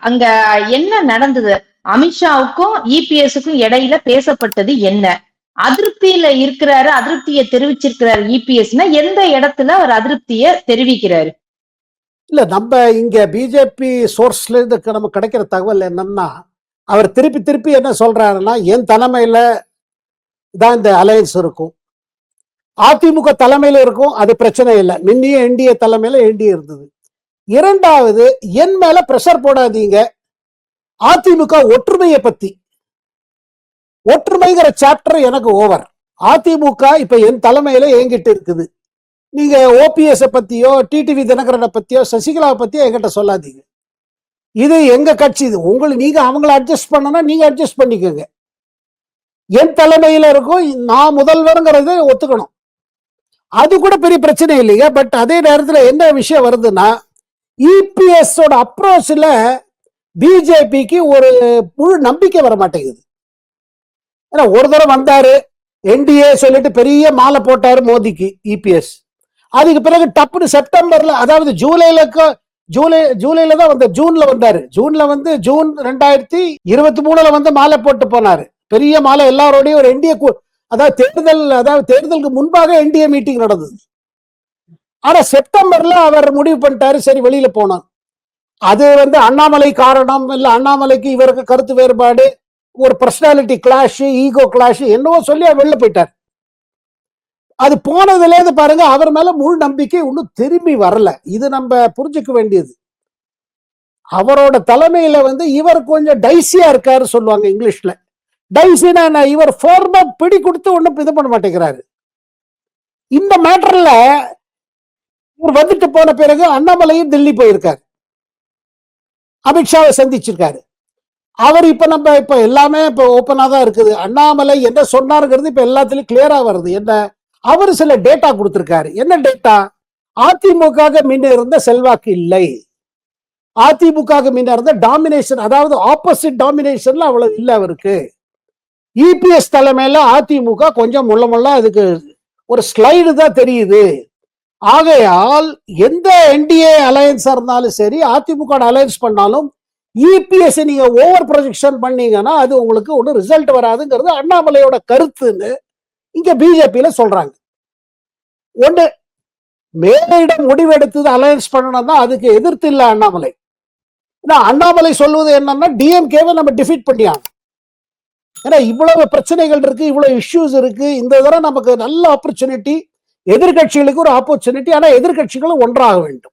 அங்க என்ன நடந்தது? அமித்ஷாவுக்கும் இபிஎஸ்க்கும் இடையில பேசப்பட்டது என்ன? அதிருப்தியில இருக்கிறாரு, அதிருப்தியை தெரிவிச்சிருக்கிறாரு இபிஎஸ்னா எந்த இடத்துல அவர் அதிருப்தியை தெரிவிக்கிறாரு? இல்ல நம்ம இங்க பிஜேபி சோர்ஸ்ல இருந்து நமக்கு கிடைக்கிற தகவல் என்னன்னா, அவர் திருப்பி திருப்பி என்ன சொல்றாருன்னா, என் தலைமையில தான் இந்த அலையன்ஸ் இருக்கும், அதிமுக தலைமையில இருக்கும், அது பிரச்சனை இல்லை. முன்னிய என்டிஏ தலைமையில என்டிஏ இருந்தது. இரண்டாவது, என் மேல பிரஷர் போடாதீங்க, அதிமுக ஒற்றுமையை பத்தி, ஒற்றுமைங்கிற சாப்டர் எனக்கு ஓவர். அதிமுக இப்ப என் தலைமையில என்கிட்ட இருக்குது. நீங்க ஓபிஎஸ் பத்தியோ டிடிவி தினகரனை பத்தியோ சசிகலாவை பத்தியோ என்கிட்ட சொல்லாதீங்க. இது எங்க கட்சி, இது உங்களுக்கு நீங்க அவங்கள அட்ஜஸ்ட் பண்ணனா நீங்க அட்ஜஸ்ட் பண்ணிக்கோங்க. என் தலைமையில இருக்கும், நான் முதல்வருங்கிறத ஒத்துக்கணும். அது கூட பெரிய பிரச்சனை இல்லைங்க. பட் அதே நேரத்தில் என்ன விஷயம் வருதுன்னா, இபிஎஸ் அப்ரோச்ல பிஜேபிக்கு ஒரு முழு நம்பிக்கை வர மாட்டேங்குது. ஏன்னா ஒரு தடவை வந்தாரு, என்டிஏ சொல்லிட்டு பெரிய மாலை போட்டாரு மோடிக்கு இபிஎஸ். அதுக்கு பிறகு டப்புனு செப்டம்பர்ல, அதாவது ஜூலைல தான் வந்த, ஜூன்ல வந்தாரு. ஜூன்ல வந்து ஜூன் 2023 வந்து மாலை போட்டு போனாரு, பெரிய மாலை எல்லாரோடையும். ஒரு என்டிஏ, அதாவது தேர்தலுக்கு முன்பாக என்டிஏ மீட்டிங் நடந்தது. ஆனா செப்டம்பர்ல அவர் முடிவு பண்ணிட்டாரு, சரி வெளியில போனார். அது வந்து அண்ணாமலை காரணம் இல்ல, அண்ணாமலைக்கு இவருக்கு கருத்து வேறுபாடு, ஒரு பர்சனாலிட்டி கிளாஷ், ஈகோ கிளாஷ் என்னவோ சொல்லி அவர் வெளில போயிட்டார். அது போனதுல இருந்து பாருங்க, அவர் மேல முழு நம்பிக்கை இன்னும் திரும்பி வரல. இது நம்ம புரிஞ்சுக்க வேண்டியது. அவரோட தலைமையில வந்து இவர் கொஞ்சம் டைசியா இருக்காரு சொல்லுவாங்க இங்கிலீஷ்ல. டைசினா இவர் ஃபார்மா பிடி கொடுத்து ஒன்னும் இது பண்ண மாட்டேங்கிறாரு. இந்த மேட்டர்ல இவர் வந்துட்டு போன பிறகு அண்ணாமலையும் டெல்லி போயிருக்காரு, அமித்ஷாவை சந்திச்சிருக்காரு. அவர் இப்ப எல்லாமே இப்ப ஓப்பனா தான் இருக்குது. அண்ணாமலை என்ன சொன்னாருங்கிறது இப்ப எல்லாத்துலயும் கிளியரா வருது. என்ன, அவர் சில டேட்டா கொடுத்திருக்காரு. என்ன டேட்டா? அதிமுக முன்ன இருந்த செல்வாக்கு இல்லை, அதிமுக முன்ன இருந்த டாமினேஷன், அதாவது ஆப்போசிட் டாமினேஷன்ல அவ்வளவு இல்லை அவருக்கு. இபிஎஸ் தலைமையில அதிமுக கொஞ்சம் முள்ள அதுக்கு ஒரு ஸ்லைடு தான் தெரியுது. ஆகையால் எந்த என்டிஏ அலையன்ஸா இருந்தாலும் சரி, அதிமுக அலையன்ஸ் பண்ணாலும் இபிஎஸ் நீங்க ஓவர் ப்ரொஜெக்ஷன் பண்ணீங்கன்னா அது உங்களுக்கு ஒன்றும் ரிசல்ட் வராதுங்கிறது அண்ணாமலையோட கருத்துன்னு இங்க பிஜேபியில சொல்றாங்க. ஒன்று, மேலிடம் முடிவெடுத்தது அலையன்ஸ் பண்ணணும்னா அதுக்கு எதிர்த்து இல்லை அண்ணாமலை. அண்ணாமலை சொல்வது என்னன்னா, டிஎம்கேவை நம்ம டிஃபீட் பண்ணியாங்க. ஏன்னா இவ்வளவு பிரச்சனைகள் இருக்கு, இவ்வளவு இஷ்யூஸ் இருக்கு. இந்த தடவை நமக்கு நல்ல ஆப்பர்ச்சுனிட்டி, எதிர்கட்சிகளுக்கு ஒரு ஆப்பர்ச்சுனிட்டி. ஆனா எதிர்கட்சிகளும் ஒன்றாக வேண்டும்.